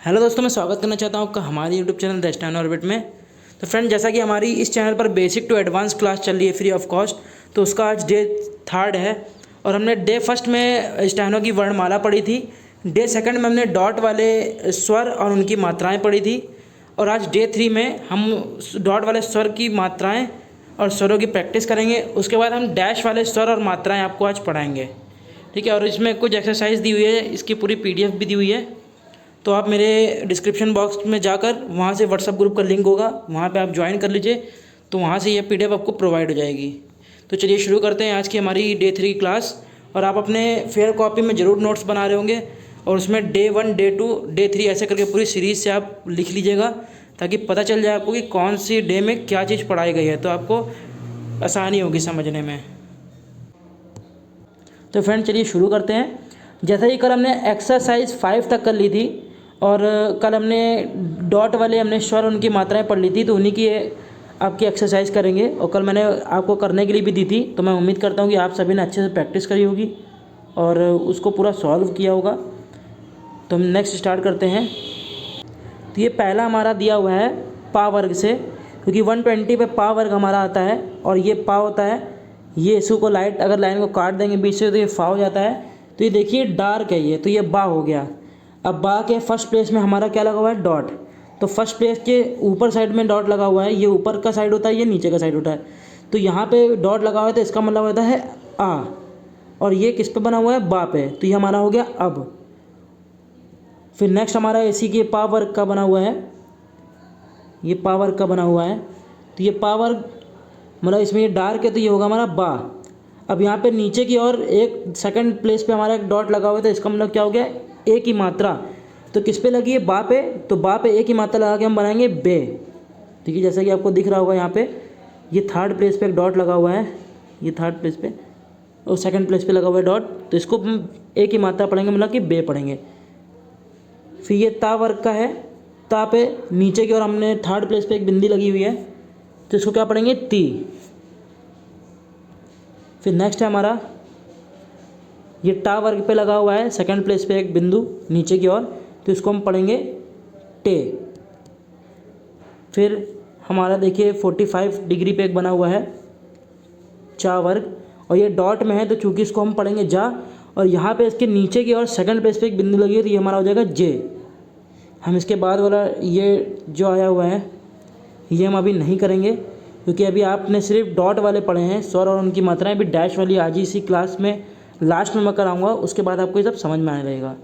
Hello दोस्तों, मैं स्वागत करना चाहता हूँ आपका हमारे YouTube channel the stand orbit में। तो फ्रेंड, जैसा कि हमारी इस चैनल पर बेसिक टू एडवांस क्लास चल रही है फ्री ऑफ कॉस्ट, तो उसका आज डे 3 है। और हमने डे 1 में स्टैनो की वर्णमाला पढ़ी थी। डे 2 में हमने डॉट वाले स्वर और उनकी मात्राएँ पढ़ी थी। और आज डे 3 में हम डॉट वाले स्वर की मात्राएँ और स्वरों की प्रैक्टिस करेंगे। उसके बाद हम डैश वाले स्वर और मात्राएँ आपको आज पढ़ाएँगे, ठीक है। और इसमें कुछ एक्सरसाइज दी हुई है, इसकी पूरी PDF भी दी हुई है। तो आप मेरे डिस्क्रिप्शन बॉक्स में जाकर वहाँ से व्हाट्सअप ग्रुप का लिंक होगा, वहाँ पे आप ज्वाइन कर लीजिए, तो वहाँ से ये PDF आपको प्रोवाइड हो जाएगी। तो चलिए शुरू करते हैं आज की हमारी डे 3 की क्लास। और आप अपने फेयर कॉपी में ज़रूर नोट्स बना रहे होंगे, और उसमें डे 1, डे 2, डे 3 ऐसे करके पूरी सीरीज़ से आप लिख लीजिएगा, ताकि पता चल जाए आपको कि कौन सी डे में क्या चीज़ पढ़ाई गई है, तो आपको आसानी होगी समझने में। तो फ्रेंड, चलिए शुरू करते हैं। जैसा कि कल हमने एक्सरसाइज 5 तक कर ली थी, और कल हमने डॉट वाले हमने स्वर उनकी मात्राएं पढ़ ली थी, तो उन्हीं की आपकी एक्सरसाइज करेंगे। और कल मैंने आपको करने के लिए भी दी थी, तो मैं उम्मीद करता हूँ कि आप सभी ने अच्छे से प्रैक्टिस करी होगी और उसको पूरा सॉल्व किया होगा। तो हम नेक्स्ट स्टार्ट करते हैं। तो ये पहला हमारा दिया हुआ है पा वर्ग से, क्योंकि 120 पे पा वर्ग हमारा आता है, और ये पा होता है। ये इसको को अगर लाइन को काट देंगे बीच से, तो ये फा हो जाता है। तो ये देखिए डार्क है ये, तो ये बा हो गया। अब बा के फर्स्ट प्लेस में हमारा क्या लगा हुआ है? डॉट। तो फर्स्ट प्लेस के ऊपर साइड में डॉट लगा हुआ है, ये ऊपर का साइड होता है, ये नीचे का साइड होता है। तो यहाँ पे डॉट लगा हुआ है, तो इसका मतलब होता है आ, और ये किस पे बना हुआ है? बा पे। तो ये हमारा हो गया अब। फिर नेक्स्ट हमारा इसी के पा वर्ग का बना हुआ है, ये पा वर्ग का बना हुआ है। तो ये पा वर्ग मतलब इसमें ये डार्क है, तो ये होगा हमारा बा। अब यहाँ पे नीचे की ओर एक सेकंड प्लेस पे हमारा एक डॉट लगा हुआ है, तो इसका मतलब क्या हो गया? ए की मात्रा। तो किस पे लगी है? बा पे। तो बा पे ए की मात्रा लगा के हम बनाएंगे बे, ठीक है। जैसा कि आपको दिख रहा होगा यहाँ पे, ये थर्ड प्लेस पे एक डॉट लगा हुआ है, ये थर्ड प्लेस पे, और सेकंड प्लेस पे लगा हुआ है डॉट। तो इसको हम ए की मात्रा पढ़ेंगे, मतलब कि बे पढ़ेंगे। फिर ये ता वर्ग का है, ता पे नीचे की ओर हमने थर्ड प्लेस पे एक बिंदी लगी हुई है, तो इसको क्या पढ़ेंगे? ती। फिर नेक्स्ट है हमारा ये टा वर्ग पे लगा हुआ है, सेकंड प्लेस पे एक बिंदु नीचे की ओर, तो इसको हम पढ़ेंगे टे। फिर हमारा देखिए 45 डिग्री पे एक बना हुआ है चा वर्ग, और ये डॉट में है, तो चूंकि इसको हम पढ़ेंगे जा। और यहाँ पे इसके नीचे की ओर सेकंड प्लेस पे एक बिंदु लगी है, तो ये हमारा हो जाएगा जे। हम इसके बाद वाला ये जो आया हुआ है ये हम अभी नहीं करेंगे, क्योंकि अभी आपने सिर्फ डॉट वाले पढ़े हैं स्वर और उनकी मात्राएं। भी डैश वाली आज ही इसी क्लास में लास्ट में मैं कराऊंगा, उसके बाद आपको ये सब समझ में आने लगेगा।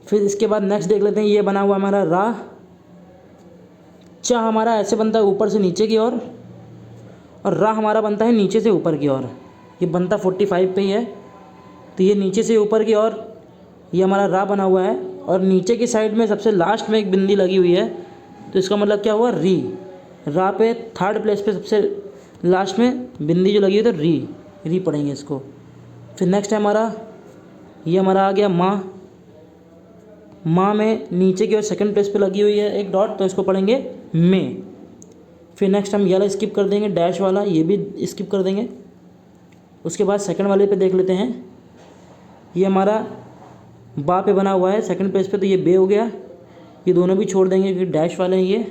फिर इसके बाद नेक्स्ट देख लेते हैं। ये बना हुआ हमारा रा। चा हमारा ऐसे बनता है ऊपर से नीचे की ओर, और रा हमारा बनता है नीचे से ऊपर की ओर। ये बनता 45 पे ही है, तो ये नीचे से ऊपर की ओर ये हमारा रा बना हुआ है, और नीचे की साइड में सबसे लास्ट में एक बिंदी लगी हुई है, तो इसका मतलब क्या हुआ? री। रा पे थर्ड प्लेस पे सबसे लास्ट में बिंदी जो लगी हुई है, तो री पढ़ेंगे इसको। फिर नेक्स्ट है हमारा ये हमारा आ गया माँ। माँ में नीचे की ओर सेकंड प्लेस पे लगी हुई है एक डॉट, तो इसको पढ़ेंगे में। फिर नेक्स्ट हम ये वाला स्किप कर देंगे, डैश वाला ये भी स्किप कर देंगे। उसके बाद सेकंड वाले पे देख लेते हैं। ये हमारा बा पे बना हुआ है सेकंड प्लेस पे, तो ये बे हो गया। ये दोनों भी छोड़ देंगे क्योंकि डैश वाले हैं ये।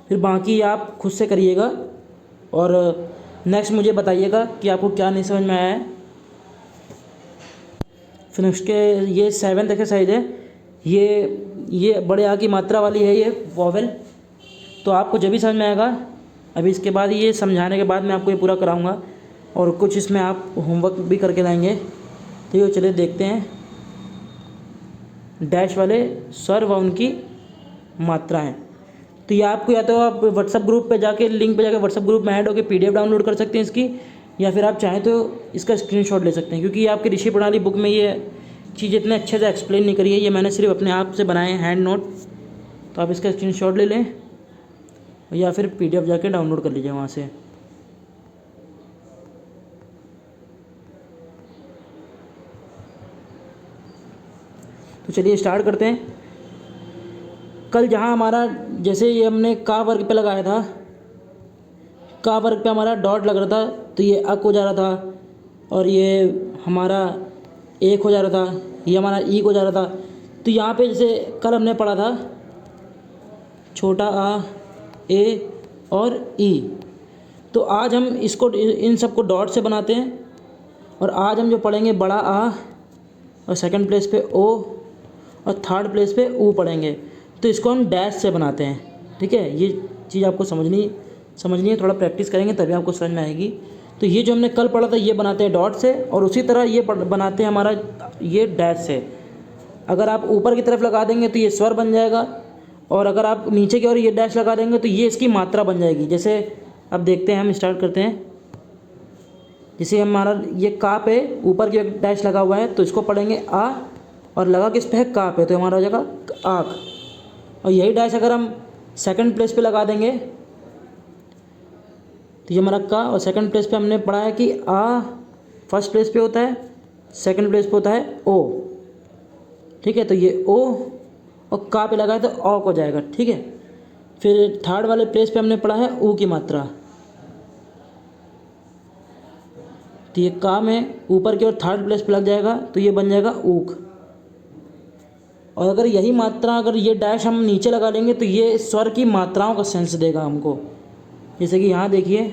फिर बाकी आप खुद से करिएगा, और नेक्स्ट मुझे बताइएगा कि आपको क्या नहीं समझ में आया है। फिर उसके ये 7th एक्सरसाइज है, ये बड़े आ की मात्रा वाली है, ये वॉवेल। तो आपको जब भी समझ में आएगा, अभी इसके बाद ये समझाने के बाद मैं आपको ये पूरा कराऊंगा, और कुछ इसमें आप होमवर्क भी करके लाएंगे। ठीक है, चलिए देखते हैं डैश वाले स्वर व उनकी मात्राएं। तो ये आपको या तो आप व्हाट्सअप ग्रुप पे जाके लिंक पे जाके व्हाट्सअप ग्रुप में ऐड होकर PDF डाउनलोड कर सकते हैं इसकी, या फिर आप चाहें तो इसका स्क्रीनशॉट ले सकते हैं, क्योंकि ये आपकी ऋषि प्रणाली बुक में ये चीज़ इतने अच्छे से एक्सप्लेन नहीं करी है। ये मैंने सिर्फ अपने आप से बनाए हैं हैंड नोट, तो आप इसका स्क्रीनशॉट ले लें या फिर PDF जाके डाउनलोड कर लीजिए वहाँ से। तो चलिए स्टार्ट करते हैं। कल जहाँ हमारा जैसे ये हमने का वर्ग पे लगाया था, का वर्ग पे हमारा डॉट लग रहा था, तो ये अक हो जा रहा था, और ये हमारा एक हो जा रहा था, ये हमारा ई हो जा रहा था। तो यहाँ पे जैसे कल हमने पढ़ा था छोटा आ, ए और ई, तो आज हम इसको इन सबको डॉट से बनाते हैं। और आज हम जो पढ़ेंगे बड़ा आ और सेकंड प्लेस पे ओ और थर्ड प्लेस पे ऊ पढ़ेंगे, तो इसको हम डैश से बनाते हैं। ठीक है, ये चीज़ आपको समझनी है, थोड़ा प्रैक्टिस करेंगे तभी आपको समझ में आएगी। तो ये जो हमने कल पढ़ा था ये बनाते हैं डॉट से, और उसी तरह ये बनाते हैं हमारा ये डैश से। अगर आप ऊपर की तरफ लगा देंगे तो ये स्वर बन जाएगा, और अगर आप नीचे की ओर ये डैश लगा देंगे तो ये इसकी मात्रा बन जाएगी। जैसे अब देखते हैं, हम स्टार्ट करते हैं। जैसे हमारा ये का पे ऊपर की एक डैश लगा हुआ है, तो इसको पढ़ेंगे आ, और लगा किस पे है का पे, तो हमारा हो जाएगा आँख। और यही डैश अगर हम सेकंड प्लेस पे लगा देंगे तो ये हमारा का, और सेकंड प्लेस पे हमने पढ़ा है कि आ फर्स्ट प्लेस पे होता है, सेकंड प्लेस पे होता है ओ। ठीक है, तो ये ओ और का पे लगा है तो औ को जाएगा। ठीक है, फिर थर्ड वाले प्लेस पे हमने पढ़ा है ऊ की मात्रा, तो ये का में ऊपर की ओर थर्ड प्लेस पे लग जाएगा तो ये बन जाएगा ऊक। और अगर यही मात्रा, अगर ये डैश हम नीचे लगा लेंगे तो ये स्वर की मात्राओं का सेंस देगा हमको। जैसे कि यहाँ देखिए,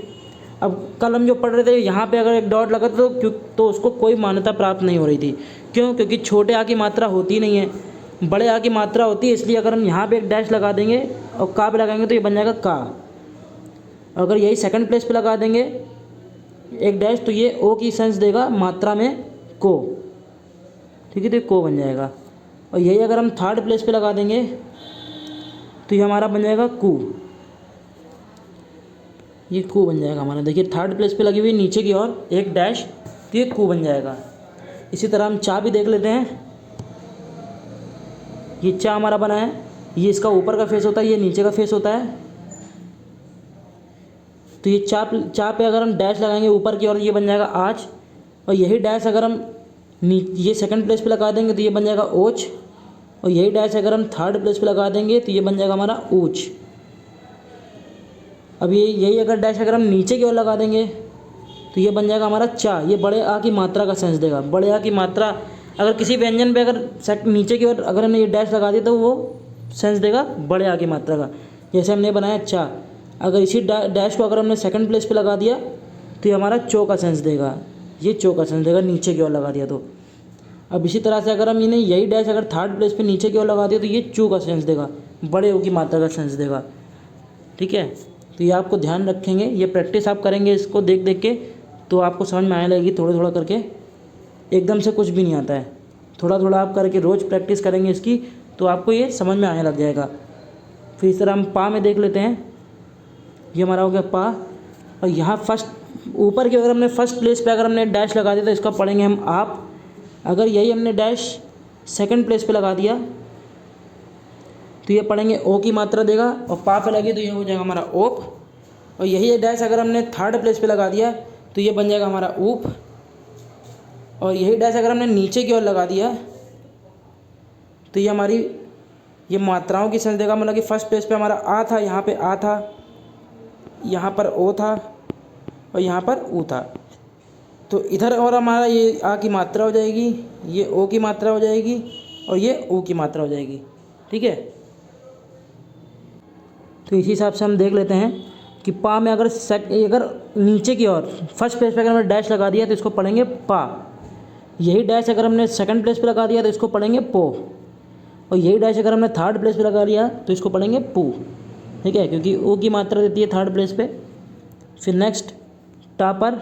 अब कल हम जो पढ़ रहे थे यहाँ पे अगर एक डॉट लगा तो उसको कोई मान्यता प्राप्त नहीं हो रही थी। क्यों? क्योंकि छोटे आ की मात्रा होती नहीं है, बड़े आ की मात्रा होती है। इसलिए अगर हम यहाँ पे एक डैश लगा देंगे और का पे लगाएंगे तो ये बन जाएगा का। अगर यही सेकंड प्लेस पे लगा देंगे एक डैश तो ये ओ की सेंस देगा मात्रा में को। ठीक है, तो ये को बन जाएगा। और यही अगर हम थर्ड प्लेस पे लगा देंगे तो ये हमारा बन जाएगा कू। ये कू बन जाएगा हमारा। देखिए थर्ड प्लेस पे लगी हुई नीचे की ओर एक डैश, तो ये कू बन जाएगा। इसी तरह हम चा भी देख लेते हैं। ये चा हमारा बना है, ये इसका ऊपर का फेस होता है, ये नीचे का फेस होता है। तो ये चा पे अगर हम डैश लगाएंगे ऊपर की ओर ये बन जाएगा आज। और यही डैश अगर हम ये सेकंड प्लेस पे लगा देंगे तो ये बन जाएगा ओच। और यही डैश अगर हम थर्ड प्लेस पे लगा देंगे तो ये बन जाएगा हमारा ऊच। अब ये यही अगर डैश अगर हम नीचे की ओर लगा देंगे तो ये बन जाएगा हमारा चा। ये बड़े आ की मात्रा का सेंस देगा। बड़े आ की मात्रा अगर किसी व्यंजन पे अगर नीचे की ओर अगर हमने ये डैश लगा दिया तो वो सेंस देगा बड़े आ की मात्रा का। जैसे हमने बनाया चा, अगर इसी डैश को अगर हमने सेकंड प्लेस पे लगा दिया तो ये हमारा चो का सेंस देगा। ये चो का सेंस देगा नीचे की ओर लगा दिया तो। अब इसी तरह से अगर हम इन्हें यही डैश अगर थर्ड प्लेस पे नीचे की ओर लगा दिया तो ये चू का सेंस देगा, बड़े ओ की मात्रा का सेंस देगा। ठीक है, तो ये आपको ध्यान रखेंगे, ये प्रैक्टिस आप करेंगे इसको देख देख के तो आपको समझ में आने लगेगी थोड़ा थोड़ा करके। एकदम से कुछ भी नहीं आता है, थोड़ा थोड़ा आप करके रोज़ प्रैक्टिस करेंगे इसकी तो आपको ये समझ में आने लग जाएगा। फिर इस तरह हम पा में देख लेते हैं। ये हमारा हो गया पा। और यहाँ फर्स्ट ऊपर की अगर हमने फर्स्ट प्लेस पे अगर हमने डैश लगा दिया तो इसका पढ़ेंगे हम आप। अगर यही हमने डैश सेकंड प्लेस पे लगा दिया तो ये पढ़ेंगे ओ की मात्रा देगा। और पा पे लगे तो ये हो जाएगा हमारा ओप। और यही डैश अगर हमने थर्ड प्लेस पे लगा दिया तो ये बन जाएगा हमारा ऊप। और यही डैश अगर हमने नीचे की ओर लगा दिया तो ये हमारी ये मात्राओं की सेंस देगा। मतलब कि फर्स्ट पेज पे हमारा आ था, यहाँ पे आ था, यहाँ पर ओ था और यहाँ पर ऊ था। तो इधर और हमारा ये आ की मात्रा हो जाएगी, ये ओ की मात्रा हो जाएगी और ये ऊ की मात्रा हो जाएगी। ठीक है, तो इसी हिसाब से हम देख लेते हैं कि पा में अगर नीचे की ओर फर्स्ट पेज पे अगर हमने डैश लगा दिया तो इसको पढ़ेंगे पा। यही डैश अगर हमने सेकंड प्लेस पे लगा दिया तो इसको पढ़ेंगे पो। और यही डैश अगर हमने थर्ड प्लेस पे लगा लिया तो इसको पढ़ेंगे पू। ठीक है, क्योंकि ओ की मात्रा देती है थर्ड प्लेस पे। फिर नेक्स्ट टा पर,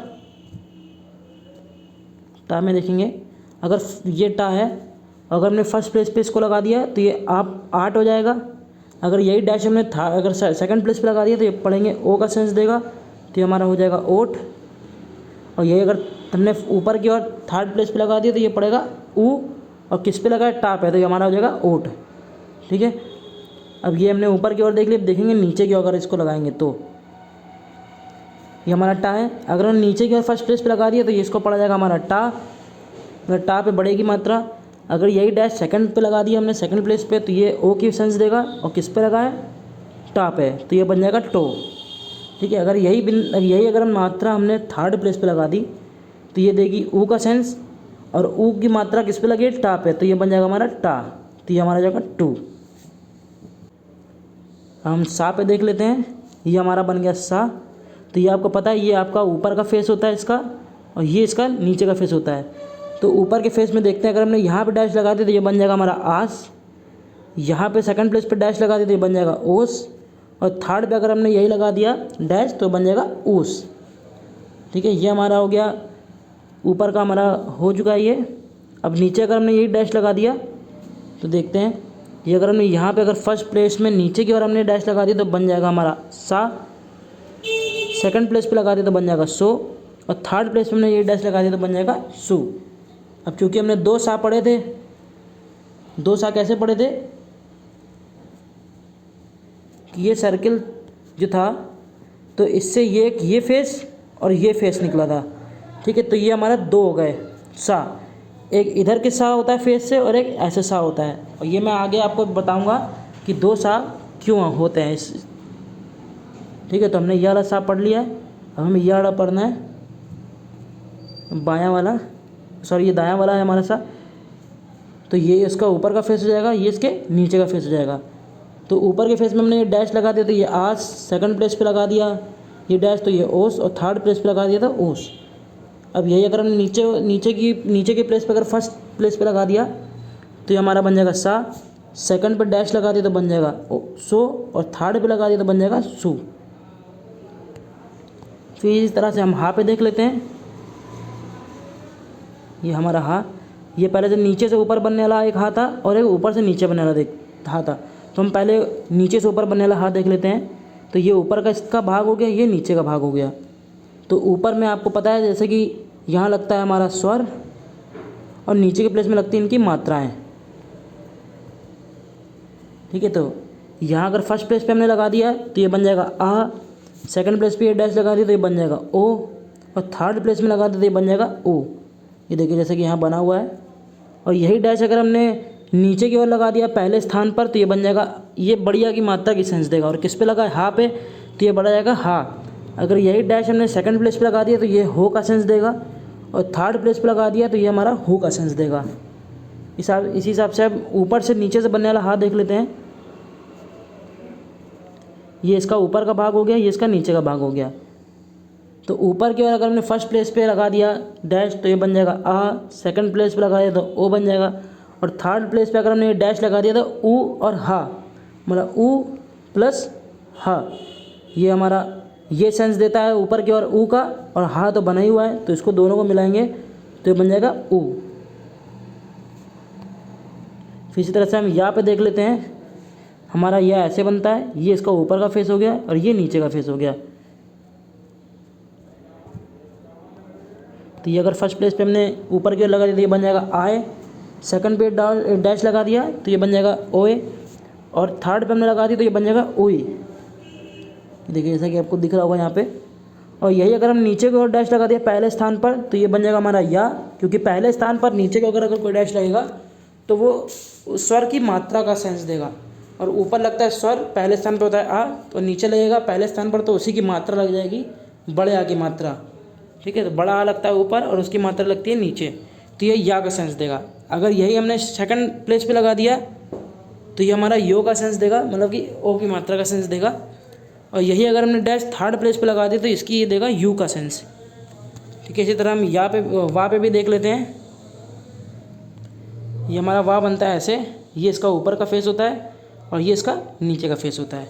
टा में देखेंगे अगर ये टा है, अगर हमने फर्स्ट प्लेस पे इसको लगा दिया तो ये आप आठ हो जाएगा। अगर यही डैश हमने अगर सेकंड प्लेस पे लगा दिया तो ये पढ़ेंगे ओ का सेंस देगा, तो ये हमारा हो जाएगा ओट। और यही अगर हमने ऊपर की ओर थर्ड प्लेस पे लगा दिया तो ये पड़ेगा ऊ। और किस पे लगा है? टा पे, तो ये हमारा हो जाएगा ओट। ठीक है, अब ये हमने ऊपर की ओर देख लिया। देखेंगे नीचे की ओर अगर इसको लगाएंगे तो ये हमारा टा है। अगर हम नीचे की ओर फर्स्ट प्लेस पे लगा दिया तो ये इसको पड़ा जाएगा हमारा टा। अगर टा पे बड़े की मात्रा, अगर यही डैश सेकंड पे लगा दिया हमने सेकंड प्लेस पे तो ये ओ की सेंस देगा। और किस पे लगा है? टा पे, तो ये बन जाएगा टो। ठीक है, अगर यही अगर मात्रा हमने थर्ड प्लेस पे लगा दी तो ये देगी ऊ का सेंस। और ऊ की मात्रा किस पे लगी है? टा पे, तो ये बन जाएगा हमारा टा। तो ये हमारा जाएगा 2। हम सा पे देख लेते हैं, ये हमारा बन गया सा। तो ये आपको पता है ये आपका ऊपर का फेस होता है इसका, और ये इसका नीचे का फेस होता है। तो ऊपर के फेस में देखते हैं, अगर हमने यहाँ पे डैश लगा दिया तो ये बन जाएगा हमारा आस। यहाँ पे सेकंड प्लेस पे डैश लगा दिया तो ये बन जाएगा ओस। और थर्ड पे अगर हमने यही लगा दिया डैश तो बन जाएगा ऊस। ठीक है, ये हमारा हो गया ऊपर का, हमारा हो चुका है ये। अब नीचे अगर हमने यही डैश लगा दिया तो देखते हैं, ये अगर हमने यहाँ पे अगर फर्स्ट प्लेस में नीचे की ओर हमने डैश लगा दिया तो बन जाएगा हमारा सा। सेकंड प्लेस पे लगा दिया तो बन जाएगा सो। और थर्ड प्लेस पे हमने ये डैश लगा दिया तो बन जाएगा सु। अब चूंकि हमने 2 सा पढ़े थे, 2 सा कैसे पढ़े थे कि ये सर्किल जो था तो इससे ये फेस और ये फेस निकला था। ठीक है, तो ये हमारा 2 हो गए सा। एक इधर के सा होता है फेस से और एक ऐसे सा होता है, और ये मैं आगे आपको बताऊंगा कि 2 सा क्यों होते हैं इस। ठीक है, तो हमने ये वाला सा पढ़ लिया है। अब हमें ये वाला पढ़ना है, बायां वाला, सॉरी ये दायां वाला है हमारा सा। तो ये इसका ऊपर का फेस हो जाएगा, ये इसके नीचे का फेस हो जाएगा। तो ऊपर के फेस में हमने ये डैश लगा दिया तो ये आस, सेकंड प्लेस पे लगा दिया ये डैश तो ये ओस, और थर्ड प्लेस पे लगा दिया था ओस। अब यही अगर हमने नीचे के प्लेस पे अगर फर्स्ट प्लेस पे लगा दिया तो ये हमारा बन जाएगा सा। सेकंड पे डैश लगा दिया तो बन जाएगा सो, और थर्ड पे लगा दिया तो बन जाएगा सु। फिर इस तरह से हम हा पे देख लेते हैं। ये हमारा हा, ये पहले से नीचे से ऊपर बनने वाला एक हा था और एक ऊपर से नीचे बनने वाला हा था। तो हम पहले नीचे से ऊपर बनने वाला हा देख लेते हैं। तो ये ऊपर का इसका भाग हो गया, ये नीचे का भाग हो गया। तो ऊपर में आपको पता है जैसे कि यहाँ लगता है हमारा स्वर और नीचे के प्लेस में लगती हैं इनकी मात्राएं। ठीक है, तो यहाँ अगर फर्स्ट प्लेस पे हमने लगा दिया तो ये बन जाएगा आ, सेकंड प्लेस पे ये डैश लगा दिया तो ये बन जाएगा ओ, और थर्ड प्लेस में लगा दिया तो ये बन जाएगा ओ। ये देखिए जैसे कि यहाँ बना हुआ है। और यही डैश अगर हमने नीचे की ओर लगा दिया पहले स्थान पर तो ये बन जाएगा, ये बढ़िया की मात्रा की सेंस देगा। और किस पे लगा है, हा पे, तो ये बढ़ा जाएगा हा। अगर यही डैश हमने सेकंड प्लेस पे लगा दिया तो ये हो का सेंस देगा, और थर्ड प्लेस पे लगा दिया तो ये हमारा हु का सेंस देगा। इसी हिसाब से अब ऊपर से नीचे से बनने वाला हा देख लेते हैं। ये इसका ऊपर का भाग हो गया, ये इसका नीचे का भाग हो गया। तो ऊपर की ओर अगर हमने फर्स्ट प्लेस पे लगा दिया डैश तो ये बन जाएगा आ, सेकंड प्लेस पे लगा दिया तो ओ बन जाएगा, और थर्ड प्लेस पे अगर हमने डैश लगा दिया तो ऊ और हा, मतलब ऊ प्लस हा। ये हमारा ये सेंस देता है ऊपर की ओर ऊ का, और हा तो बना ही हुआ है तो इसको दोनों को मिलाएंगे तो ये बन जाएगा ऊ। फिर इसी तरह से हम यहाँ पे देख लेते हैं, हमारा यह ऐसे बनता है, ये इसका ऊपर का फेस हो गया और ये नीचे का फेस हो गया। तो ये अगर फर्स्ट प्लेस पे हमने ऊपर की ओर लगा दिया तो ये बन जाएगा आए, सेकंड पे डैश लगा दिया तो ये बन जाएगा ओए, और थर्ड पे हमने लगा दिया तो ये बन जाएगा ओई। देखिए जैसा कि आपको दिख रहा होगा यहाँ पे। और यही अगर हम नीचे की ओर डैश लगा दिया पहले स्थान पर तो ये बन जाएगा हमारा या, क्योंकि पहले स्थान पर नीचे को अगर कोई डैश लगेगा तो वो स्वर की मात्रा का सेंस देगा। और ऊपर लगता है स्वर, पहले स्थान पर होता है आ, तो नीचे लगेगा पहले स्थान पर तो उसी की मात्रा लग जाएगी, बड़े आ की मात्रा। ठीक है, तो बड़ा आ लगता है ऊपर और उसकी मात्रा लगती है नीचे, तो ये या का सेंस देगा। अगर यही हमने सेकंड प्लेस पे लगा दिया तो ये हमारा यो का सेंस देगा, मतलब कि ओ की मात्रा का सेंस देगा। और यही अगर हमने डैश थर्ड प्लेस पे लगा दिया तो इसकी ये देगा यू का सेंस। ठीक है, इसी तरह हम यहाँ पे वाह पे भी देख लेते हैं। ये हमारा वाह बनता है ऐसे, ये इसका ऊपर का फेस होता है और ये इसका नीचे का फेस होता है।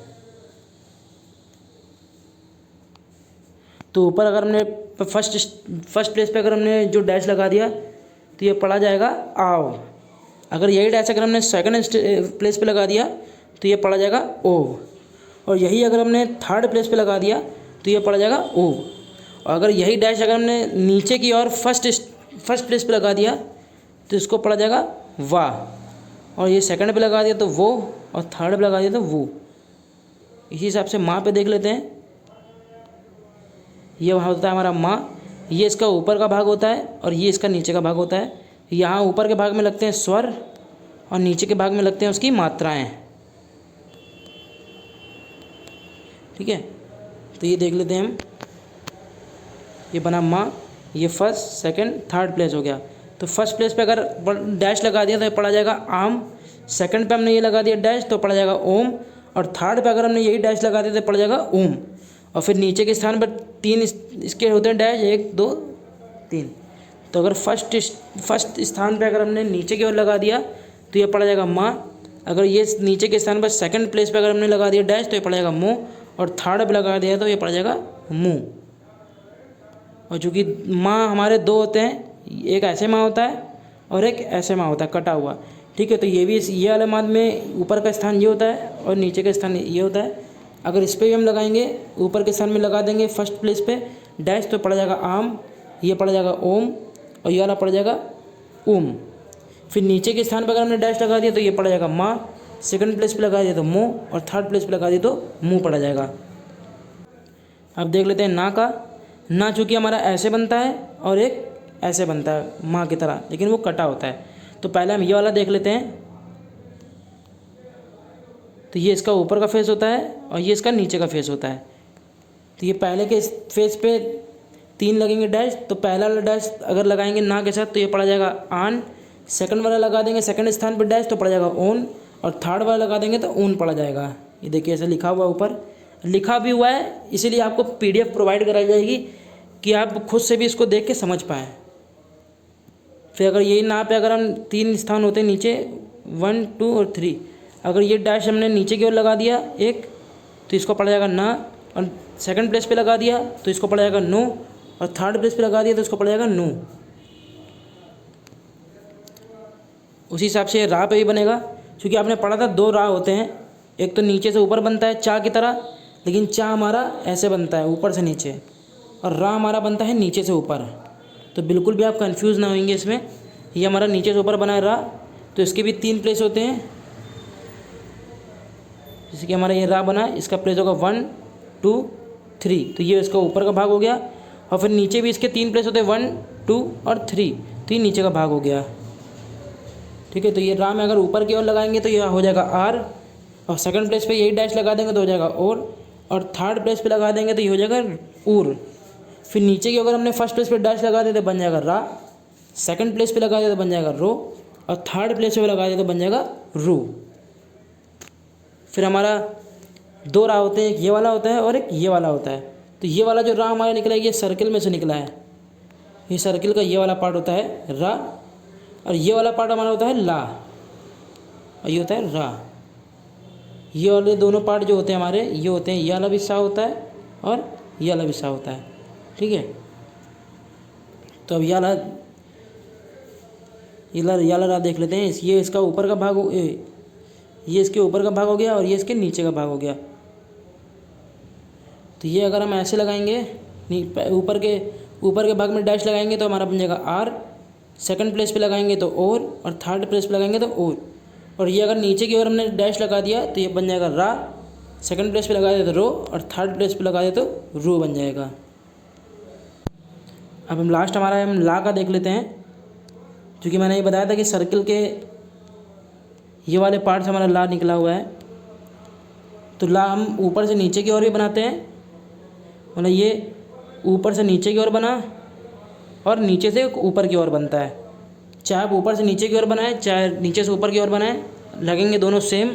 तो ऊपर अगर हमने फर्स्ट प्लेस पे अगर हमने जो डैश लगा दिया तो ये पढ़ा जाएगा आओ। अगर यही डैश अगर हमने सेकंड प्लेस पे लगा दिया तो ये पढ़ा जाएगा ओ, और यही अगर हमने थर्ड प्लेस पे लगा दिया तो ये पढ़ा जाएगा ओ। और अगर यही डैश अगर हमने नीचे की ओर फर्स्ट प्लेस पे लगा दिया तो इसको पढ़ा जाएगा वाह, और ये सेकंड पे लगा दिया तो वो, और थर्ड पे लगा दिया तो वो। इसी हिसाब से माँ पे देख लेते हैं। ये वहाँ होता है हमारा माँ, ये इसका ऊपर का भाग होता है और ये इसका नीचे का भाग होता है। यहाँ ऊपर के भाग में लगते हैं स्वर और नीचे के भाग में लगते हैं उसकी मात्राएं। ठीक है, तो ये देख लेते हैं हम। ये बना माँ, ये फर्स्ट सेकंड थर्ड प्लेस हो गया। तो फर्स्ट प्लेस पे अगर डैश लगा दिया तो ये पढ़ा जाएगा आम, सेकंड पे हमने ये लगा दिया डैश तो पड़ जाएगा ओम, और थर्ड पे अगर हमने यही डैश लगा दिया तो पड़ जाएगा ओम। और फिर नीचे के स्थान पर 3 इसके होते हैं डैश, 1 2 3। तो अगर फर्स्ट स्थान पे अगर हमने नीचे की ओर लगा दिया तो ये पड़ जाएगा माँ। अगर ये नीचे के स्थान पर सेकंड प्लेस पे अगर हमने लगा दिया डैश तो ये पड़ जाएगा मुँह, और थर्ड पे लगा दिया तो ये पड़ जाएगा मुँह। और चूँकि माँ हमारे 2 होते हैं, एक ऐसे माँ होता है और एक ऐसे माँ होता है कटा हुआ, ठीक है। तो ये भी ये वाले माँ में ऊपर का स्थान ये होता है और नीचे का स्थान ये होता है। अगर इस पर भी हम लगाएंगे, ऊपर के स्थान में लगा देंगे फर्स्ट प्लेस पे डैश तो पड़ जाएगा आम, ये पड़ जाएगा ओम, और ये वाला पड़ जाएगा ओम। फिर नीचे के स्थान पर अगर हमने डैश लगा दिया तो ये पड़ जाएगा माँ, सेकंड प्लेस पे लगा दिया तो मुँह, और थर्ड प्लेस पे लगा दिया तो मुँह पड़ जाएगा। अब देख लेते हैं ना का। ना चूँकि हमारा ऐसे बनता है और एक ऐसे बनता है माँ की तरह, लेकिन वो कटा होता है। तो पहले हम ये वाला देख लेते हैं। तो ये इसका ऊपर का फेस होता है और ये इसका नीचे का फेस होता है। तो ये पहले के फेस पे 3 लगेंगे डैश, तो पहला वाला डैश अगर लगाएंगे ना के साथ तो ये पड़ जाएगा आन। सेकंड वाला लगा देंगे सेकंड स्थान पर डैश तो पड़ जाएगा ओन, और थर्ड वाला लगा देंगे तो ऊन पड़ जाएगा। ये देखिए ऐसे लिखा हुआ ऊपर लिखा भी हुआ है, इसीलिए आपको PDF प्रोवाइड कराई जाएगी कि आप खुद से भी इसको देख के समझ पाएँ। फिर अगर यही ना पे अगर हम 3 स्थान होते हैं नीचे 1 2 और 3, अगर ये डैश हमने नीचे की ओर लगा दिया एक तो इसको पड़ जाएगा ना, और सेकंड प्लेस पे लगा दिया तो इसको पड़ जाएगा नो, और थर्ड प्लेस पे लगा दिया तो इसको पड़ जाएगा नो। उसी हिसाब से रा पे भी बनेगा, क्योंकि आपने पढ़ा था 2 रा होते हैं, एक तो नीचे से ऊपर बनता है चा की तरह, लेकिन चा हमारा ऐसे बनता है ऊपर से नीचे, और रा हमारा बनता है नीचे से ऊपर। तो बिल्कुल भी आप कंफ्यूज ना होंगे इसमें। ये हमारा नीचे से ऊपर बना है रा, तो इसके भी 3 प्लेस होते हैं। जैसे कि हमारा ये रा बना है, इसका प्लेस होगा 1 2 3, तो ये इसका ऊपर का भाग हो गया। और फिर नीचे भी इसके 3 प्लेस होते हैं 1 2 और 3, तो ये नीचे का भाग हो गया, ठीक है। तो ये रा में अगर ऊपर की ओर लगाएंगे तो ये हो जाएगा आर, और सेकंड प्लेस पे यही डैश लगा देंगे तो हो जाएगा और थर्ड प्लेस पे लगा देंगे तो ये हो जाएगा उर। फिर नीचे की अगर हमने फर्स्ट प्लेस पे डैश लगा दिया तो बन जाएगा रा, सेकंड प्लेस पे लगा दिया तो बन जाएगा रो, और थर्ड प्लेस पे लगा दिया तो बन जाएगा रू। फिर हमारा 2 रा होते हैं, एक ये वाला होता है और एक ये वाला होता है। तो ये वाला जो रा हमारा निकला है ये सर्किल में से निकला है, ये सर्किल का ये वाला पार्ट होता है रा, और ये वाला पार्ट हमारा होता है ला, और ये होता है रा। ये वाले दोनों पार्ट जो होते हैं हमारे ये होते हैं, ये वाला भी सा होता है और ये वाला भी सा होता है, ठीक है। तो अब ये वाला रा देख लेते हैं। ये इसका ऊपर का भाग ये इसके ऊपर का भाग हो गया और ये इसके नीचे का भाग हो गया। तो ये अगर हम ऐसे लगाएंगे ऊपर के भाग में डैश लगाएंगे तो हमारा बन जाएगा आर, सेकंड प्लेस पे लगाएंगे तो और थर्ड प्लेस पे लगाएंगे तो और ये अगर नीचे की ओर हमने डैश लगा दिया तो ये बन जाएगा रा, सेकंड प्लेस पे लगा दिया तो रो, और थर्ड प्लेस पे लगा दिया तो रू बन जाएगा। अब हम लास्ट हमारा हम ला का देख लेते हैं। क्योंकि मैंने ये बताया था कि सर्किल के ये वाले पार्ट से हमारा ला निकला हुआ है, तो ला हम ऊपर से नीचे की ओर भी बनाते हैं, मतलब ये ऊपर से नीचे की ओर बना और नीचे से ऊपर की ओर बनता है। चाहे आप ऊपर से नीचे की ओर बनाए चाहे नीचे से ऊपर की ओर बनाए, लगेंगे दोनों सेम,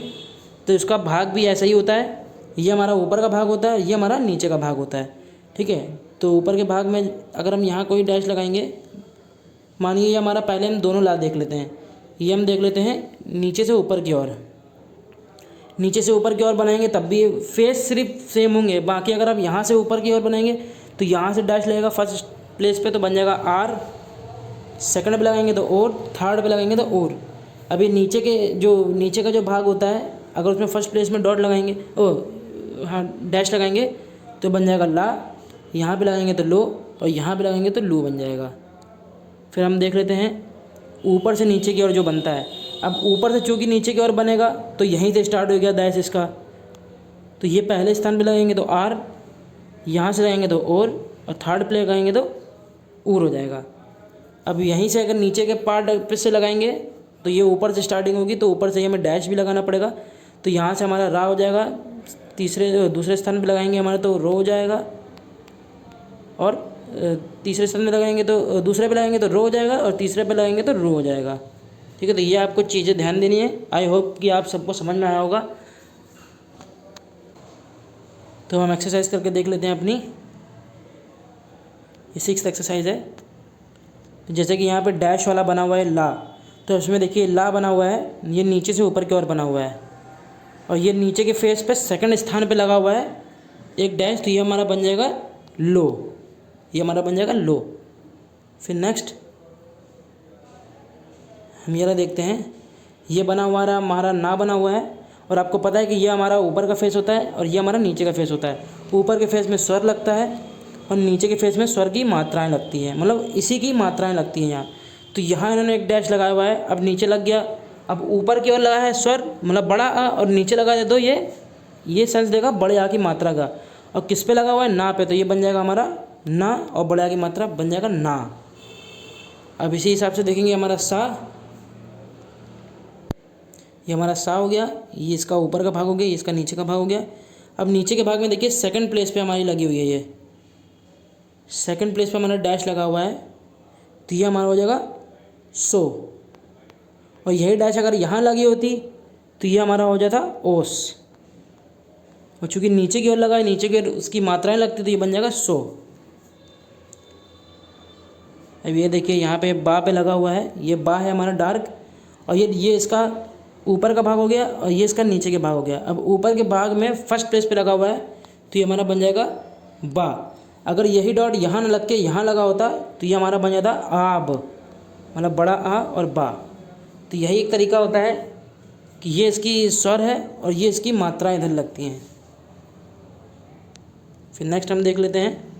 तो इसका भाग भी ऐसा ही होता है। ये हमारा ऊपर का भाग होता है, ये हमारा नीचे का भाग होता है, ठीक है। तो ऊपर के भाग में अगर हम यहाँ कोई डैश लगाएंगे, मानिए ये हमारा पहले हम दोनों ला देख लेते हैं। ये हम देख लेते हैं नीचे से ऊपर की ओर, नीचे से ऊपर की ओर बनाएंगे तब भी फेस सिर्फ सेम होंगे। बाकी अगर आप यहाँ से ऊपर की ओर बनाएंगे तो यहाँ से डैश लगेगा फर्स्ट प्लेस पे तो बन जाएगा आर, सेकंड पे लगाएंगे तो और, थर्ड पे लगाएंगे तो और। अभी नीचे का जो भाग होता है अगर उसमें फर्स्ट प्लेस में डॉट लगाएंगे डैश लगाएंगे तो बन जाएगा ला, यहाँ पे लगाएंगे तो लो, और यहाँ पे लगाएंगे तो लू बन जाएगा। फिर हम देख लेते हैं ऊपर से नीचे की ओर जो बनता है। अब ऊपर से चूँकि नीचे की ओर बनेगा तो यहीं से स्टार्ट हो गया डैश इसका, तो ये पहले स्थान पे लगाएंगे तो आर, यहाँ से लगाएंगे तो और थर्ड पे लगाएंगे तो ऊर हो जाएगा। अब यहीं से अगर नीचे के पार्ट पे से लगाएंगे तो ये ऊपर से स्टार्टिंग होगी, तो ऊपर से हमें डैश भी लगाना पड़ेगा। तो यहाँ से हमारा रा हो जाएगा, दूसरे स्थान पे लगाएंगे हमारा तो रो हो जाएगा, और तीसरे स्थान पे लगाएंगे तो दूसरे पे लगाएंगे तो रो हो जाएगा, और तीसरे पे लगाएंगे तो रो हो जाएगा। ठीक है। तो ये आपको चीज़ें ध्यान देनी है। आई होप कि आप सबको समझ में आया होगा। तो हम एक्सरसाइज करके देख लेते हैं अपनी। ये 6th एक्सरसाइज है। तो जैसे कि यहाँ पे डैश वाला बना हुआ है ला, तो इसमें देखिए ला बना हुआ है, ये नीचे से ऊपर की ओर बना हुआ है और ये नीचे के फेस पे सेकंड स्थान पे लगा हुआ है एक डैश, तो ये हमारा बन जाएगा लो, ये हमारा बन जाएगा लो। फिर नेक्स्ट हम ये देखते हैं, ये बना हुआ हमारा ना बना हुआ है और आपको पता है कि ये हमारा ऊपर का फेस होता है और ये हमारा नीचे का फेस होता है। ऊपर के फेस में स्वर लगता है और नीचे के फेस में स्वर की मात्राएं लगती हैं, मतलब इसी की मात्राएं लगती हैं यहाँ। तो यहाँ इन्होंने एक डैश लगाया हुआ है, अब नीचे लग गया। अब ऊपर की ओर लगा है स्वर, मतलब बड़ा आ, और नीचे लगा दे तो ये सेंस देगा बड़े आ की मात्रा का। और किस पे लगा हुआ है? ना पे, तो ये बन जाएगा हमारा ना और बड़े आ की मात्रा बन जाएगा ना। अब इसी हिसाब से देखेंगे हमारा सा, ये हमारा सा हो गया, ये इसका ऊपर का भाग हो गया, ये इसका नीचे का भाग हो गया। अब नीचे के भाग में देखिए सेकंड प्लेस पे हमारी लगी हुई है, ये सेकंड प्लेस पे हमारा डैश लगा हुआ है, तो ये हमारा हो जाएगा सो। और यही डैश अगर यहाँ लगी होती तो ये हमारा हो जाता ओस। और चूँकि नीचे की ओर लगा है, नीचे की ओर उसकी मात्राएं लगती, तो ये बन जाएगा सो। अब ये देखिए यहाँ पे बा पे लगा हुआ है, ये बा है हमारा डार्क, और ये इसका ऊपर का भाग हो गया और ये इसका नीचे के भाग हो गया। अब ऊपर के भाग में फर्स्ट प्लेस पे लगा हुआ है, तो ये हमारा बन जाएगा बा। अगर यही डॉट यहाँ न लग के यहाँ लगा होता तो ये हमारा बन जाता आब, मतलब बड़ा आ और बा। तो यही एक तरीका होता है कि ये इसकी स्वर है और ये इसकी मात्राएं इधर लगती हैं। फिर नेक्स्ट हम देख लेते हैं,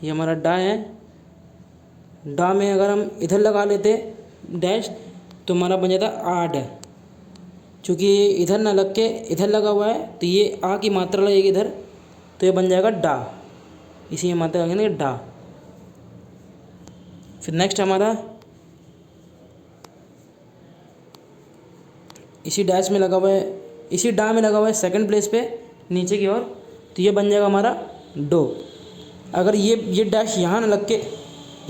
ये हमारा डा है। डा में अगर हम इधर लगा लेते डैश तो हमारा बन जाता आड। चूँकि इधर ना लग के इधर लगा हुआ है, तो ये आ की मात्रा लगेगी इधर, तो ये बन जाएगा डा, इसी में मात्रा लगेगी डा। फिर नेक्स्ट हमारा इसी डैश में लगा हुआ है, इसी डा में लगा हुआ है सेकंड प्लेस पे नीचे की ओर, तो ये बन जाएगा हमारा डो। अगर ये डैश यहाँ ना लग के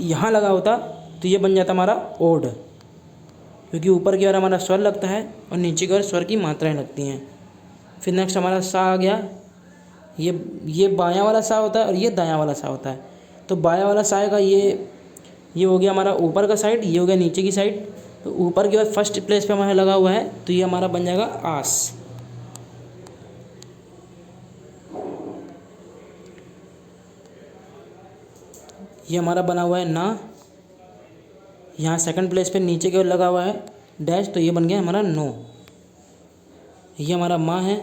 यहाँ लगा होता तो ये बन जाता हमारा ओड, क्योंकि ऊपर की ओर हमारा स्वर लगता है और नीचे की ओर स्वर की मात्राएं लगती हैं। फिर नेक्स्ट हमारा सा आ गया, ये बायां वाला सा होता है और ये दायां वाला सा होता है। तो बायां वाला सा का ये हो गया हमारा ऊपर का साइड, ये हो गया नीचे की साइड। तो ऊपर की ओर फर्स्ट प्लेस पे हमारा लगा हुआ है, तो ये हमारा बन जाएगा आस। ये हमारा बना हुआ है ना, यहाँ सेकंड प्लेस पे नीचे की ओर लगा हुआ है डैश, तो ये बन गया हमारा नो। ये हमारा माँ है।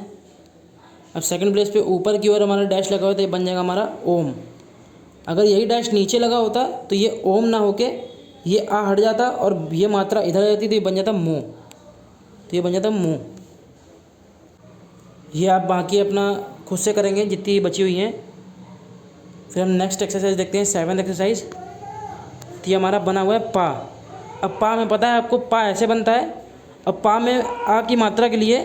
अब सेकंड प्लेस पे ऊपर की ओर हमारा डैश लगा हुआ है, तो ये बन जाएगा हमारा ओम। अगर यही डैश नीचे लगा होता तो ये ओम ना होके ये आ हट जाता और ये मात्रा इधर आ जाती, तो ये बन जाता मुँह, तो ये बन जाता मुँह। ये आप बाकी अपना खुद से करेंगे जितनी बची हुई हैं। फिर हम नेक्स्ट एक्सरसाइज देखते हैं, 7th एक्सरसाइज। तो ये हमारा बना हुआ है पा। अब पा में पता है आपको, पा ऐसे बनता है। अब पा में आ की मात्रा के लिए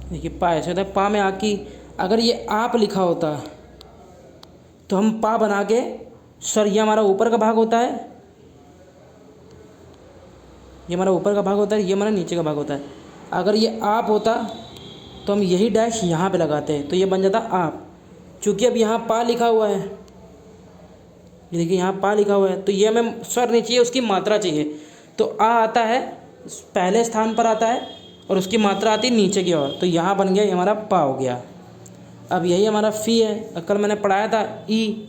देखिए पा ऐसे होता है, पा में आ की अगर ये आप लिखा होता तो हम पा बना के सर, ये हमारा ऊपर का भाग होता है, ये हमारा ऊपर का भाग होता है, ये हमारा नीचे का भाग होता है। अगर ये आप होता तो हम यही डैश यहाँ पे लगाते हैं, तो ये बन जाता आप। चूँकि अब यहाँ पा लिखा हुआ है, ये देखिए यहाँ पा लिखा हुआ है, तो ये हमें स्वर नहीं चाहिए, उसकी मात्रा चाहिए। तो आ आता है पहले स्थान पर आता है और उसकी मात्रा आती है नीचे की ओर, तो यहाँ बन गया, ये हमारा पा हो गया। अब यही हमारा फी है। कल मैंने पढ़ाया था ई,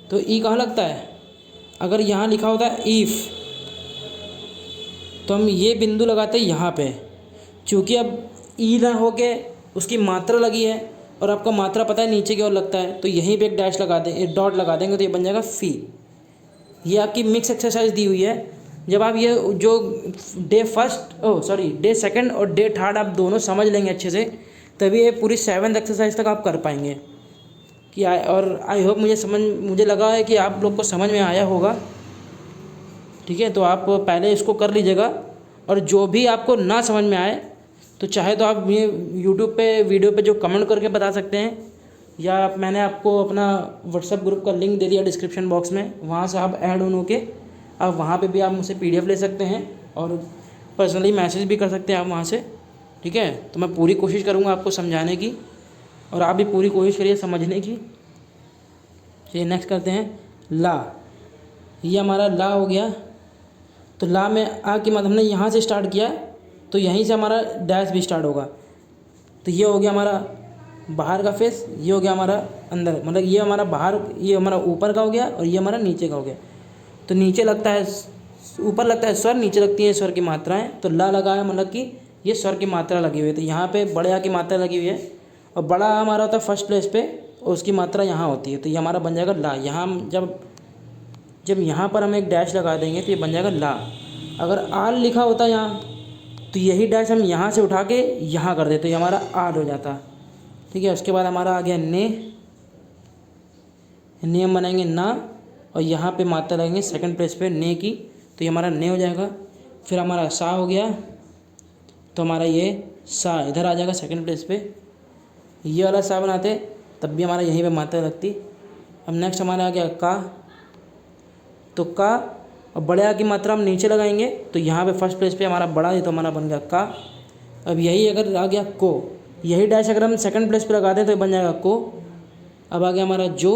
तो ई कहाँ लगता है? अगर यहाँ लिखा होता है ईफ, तो हम ये बिंदु लगाते हैं यहाँ पे। चूँकि अब ई ना होके उसकी मात्रा लगी है और आपको मात्रा पता है नीचे की ओर लगता है, तो यहीं पे एक डैश लगा दें, एक डॉट लगा देंगे, तो ये बन जाएगा फी। ये आपकी मिक्स एक्सरसाइज दी हुई है। जब आप ये जो डे सेकंड और डे थर्ड आप दोनों समझ लेंगे अच्छे से, तभी ये पूरी 7th एक्सरसाइज तक आप कर पाएंगे। और आई होप मुझे लगा है कि आप लोग को समझ में आया होगा। ठीक है, तो आप पहले इसको कर लीजिएगा, और जो भी आपको ना समझ में आए तो चाहे तो आप ये यूट्यूब पे वीडियो पे जो कमेंट करके बता सकते हैं, या मैंने आपको अपना व्हाट्सएप ग्रुप का लिंक दे दिया डिस्क्रिप्शन बॉक्स में, वहाँ से आप ऐड ऑन होके आप वहाँ पे भी आप मुझसे PDF ले सकते हैं और पर्सनली मैसेज भी कर सकते हैं आप वहाँ से, ठीक है। तो मैं पूरी कोशिश करूँगा आपको समझाने की और आप भी पूरी कोशिश करिए समझने की। चलिए नेक्स्ट करते हैं ला। ये हमारा ला हो गया। तो ला में आ के मतलब हमने यहाँ से स्टार्ट किया तो यहीं से हमारा डैश भी स्टार्ट होगा। तो ये हो गया हमारा बाहर का फेस, ये हो गया हमारा अंदर, मतलब ये हमारा बाहर, ये हमारा ऊपर का हो गया और ये हमारा नीचे का हो गया। तो नीचे लगता है, ऊपर लगता है स्वर, नीचे लगती है स्वर की मात्राएं। तो ला लगा है मतलब कि ये स्वर की मात्रा लगी हुई है। तो यहाँ पे बड़े आ की मात्रा लगी हुई है और बड़ा आ हमारा होता है फर्स्ट प्लेस पे और उसकी मात्रा यहाँ होती है। तो ये हमारा बन जाएगा ला। यहाँ हम जब यहाँ पर हम एक डैश लगा देंगे तो ये बन जाएगा ला। अगर आल लिखा होता यहाँ तो यही डैश हम यहाँ से उठा के यहाँ कर देते, तो ये हमारा आल हो जाता, ठीक है। उसके बाद हमारा आ गया ने हम बनाएंगे ना और यहाँ पे मात्रा लगेंगे सेकंड प्लेस पे ने की, तो ये हमारा ने हो जाएगा। फिर हमारा सा हो गया तो हमारा ये सा इधर आ जाएगा सेकंड प्लेस पे। ये वाला सा बनाते तब भी हमारा यहीं पे मात्रा लगती। अब नेक्स्ट हमारा आ गया का। तो का और बड़े आ की मात्रा हम नीचे लगाएंगे तो यहाँ पे फर्स्ट प्लेस पे हमारा बड़ा है, तो हमारा बन गया का। अब यही अगर आ गया को, यही डैश अगर हम सेकंड प्लेस पे लगाते हैं तो बन जाएगा को। अब आ गया हमारा जो,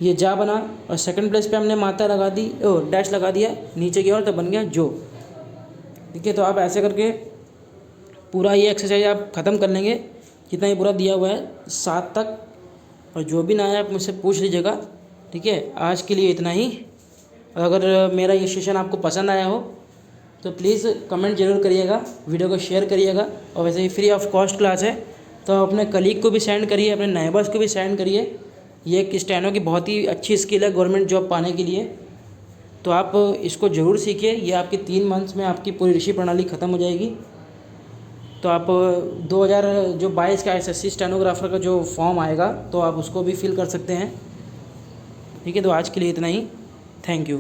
ये जा बना और सेकंड प्लेस पे हमने मात्रा लगा दी, डैश लगा दिया नीचे की ओर, तो बन गया जो, ठीक है। तो आप ऐसे करके पूरा ये एक्सरसाइज आप ख़त्म कर लेंगे जितना ये पूरा दिया हुआ है 7 तक। और जो भी ना आए आप मुझसे पूछ लीजिएगा, ठीक है। आज के लिए इतना ही। अगर मेरा ये सेशन आपको पसंद आया हो तो प्लीज़ कमेंट ज़रूर करिएगा, वीडियो को शेयर करिएगा। और वैसे ही फ्री ऑफ कॉस्ट क्लास है तो अपने कलीग को भी सेंड करिए, अपने नेबर्स को भी सेंड करिए। ये एक स्टेनो की बहुत ही अच्छी स्किल है गवर्नमेंट जॉब पाने के लिए, तो आप इसको ज़रूर सीखिए। ये आपकी 3 मंथ्स में आपकी पूरी ऋषि प्रणाली ख़त्म हो जाएगी। तो आप 2022 का SSC स्टेनोग्राफर का जो फॉर्म आएगा तो आप उसको भी फिल कर सकते हैं, ठीक है। तो आज के लिए इतना ही, थैंक यू।